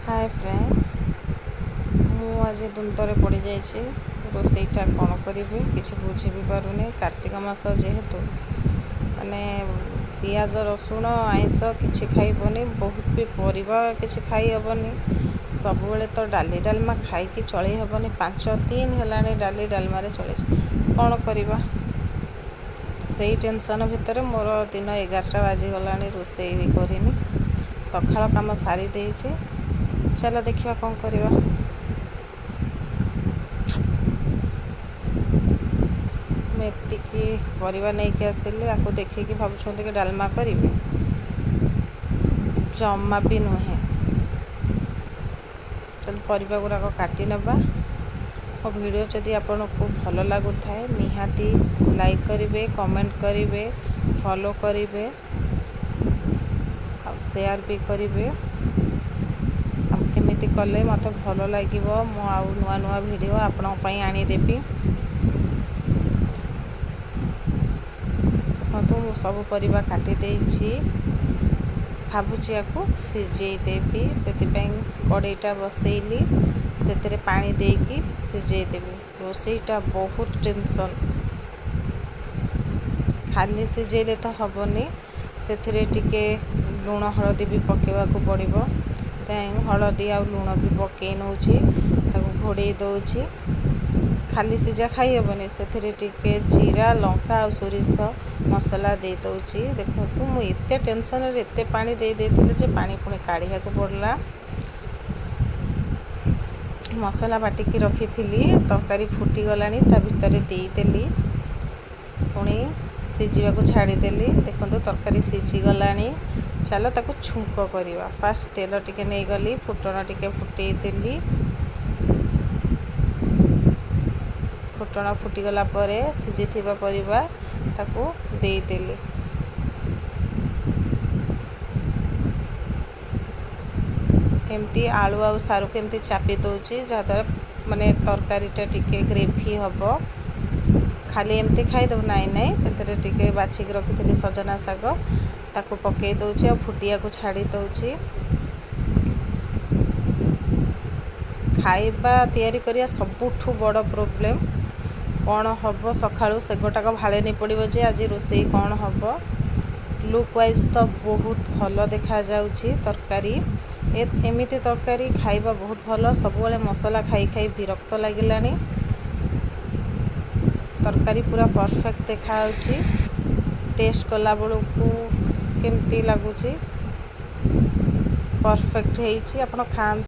Hi friends, मु आज दुंतरे पड़ जाइए रोसईटा कौन करी किसी बुझी भी पारुनी। कार्तिक मास जेहेतु माने पियाज रसुण आइंस किसी खाइबनी, बहुत भी परिबा किसी खाई हेबनी। सबुबले तो डाली डालमा खाई चलई हेबनी। 5 दिन है डाली डालमारे चले कौन करवा, से टेंशन भितर मोर दिन 11टा बाजीगला रोसई भी करनी। सकाळ काम सारी देइछे, चलो देखिए कौन करवा। मेति परिवा नहीं कि आसिले आपको देखिए भावुं कि डालमा करी, जमा भी नुहे। चल परिवा गुराक काटी नबा। मो वीडियो जदि आपन को भल लगु थाए निहाती लाइक करिवे, कमेंट करिवे, फॉलो करिवे और शेयर भी करिवे। केमिति कले मत भल लगे मु आउ नुआ नुआ वीडियो आपण पई आनी देबी। तो मु सब परिवा काटी देछि, भाबुची याकू सिझेई देबी। सेतिपई कड़ईटा बसैली, सेतरे पानी देकी सिझेई देबी। रोसईटा बहुत टेंशन, खाली सिझेले तो हबनी, सेथिरे टिके लुण हलदी भी पकेवाकू पड़िबो। हलदी आ लुण भी पकई नौछि, ताकू घोड़े दौछि। खाली सिझा खाई हेबनी, सेथिरे टिके जीरा लंका और सोरिष मसला दे दौछि। देखो मु एते टेंशन रे एते पानी दे देथिले जे पानी पुणी काढ़िया को पड़ला। मसला बाटिकी रखी थी, तरकारी फुटी गलानी, ता भितर देदेली, पुणी सिझा को छाड़ीदेली। देखो तरकारी सिझी गलानी। चलो ताको छुंक करवा। फास्ट तेल टिके नहीं गली, फुटण टिके फुटई देली। फुटण फुटीगला परे सिझी थिबा परिवा ताको देदेली। केमती आलू आउ सारू केमती चापी दौची, जहाँद्वारा माने तरकारीटा टिके ग्रेवी हम। खाली एमती खाईदेव नाई से टिके बाछिक रखी सजना शाग ताको पकई दौची और फुटिया को छाड़ी दौची। खाइबा तैयारी करिया सबुठु बड़ प्रोब्लेम कौन हम सकाळु से गोटाक भाले नहीं पड़ो जे आज रोसई कौन हम। लुक वाइज तो बहुत भल देखा जाउची तरकारी। एमिति तरकारी खाइबा बहुत भल। सबुबले मसला खाई खाई विरक्त लागिलानी। तरकारी पूरा परफेक्ट देखा टेस्ट कला बेलू केमती लगुच परफेक्ट है। आपण खान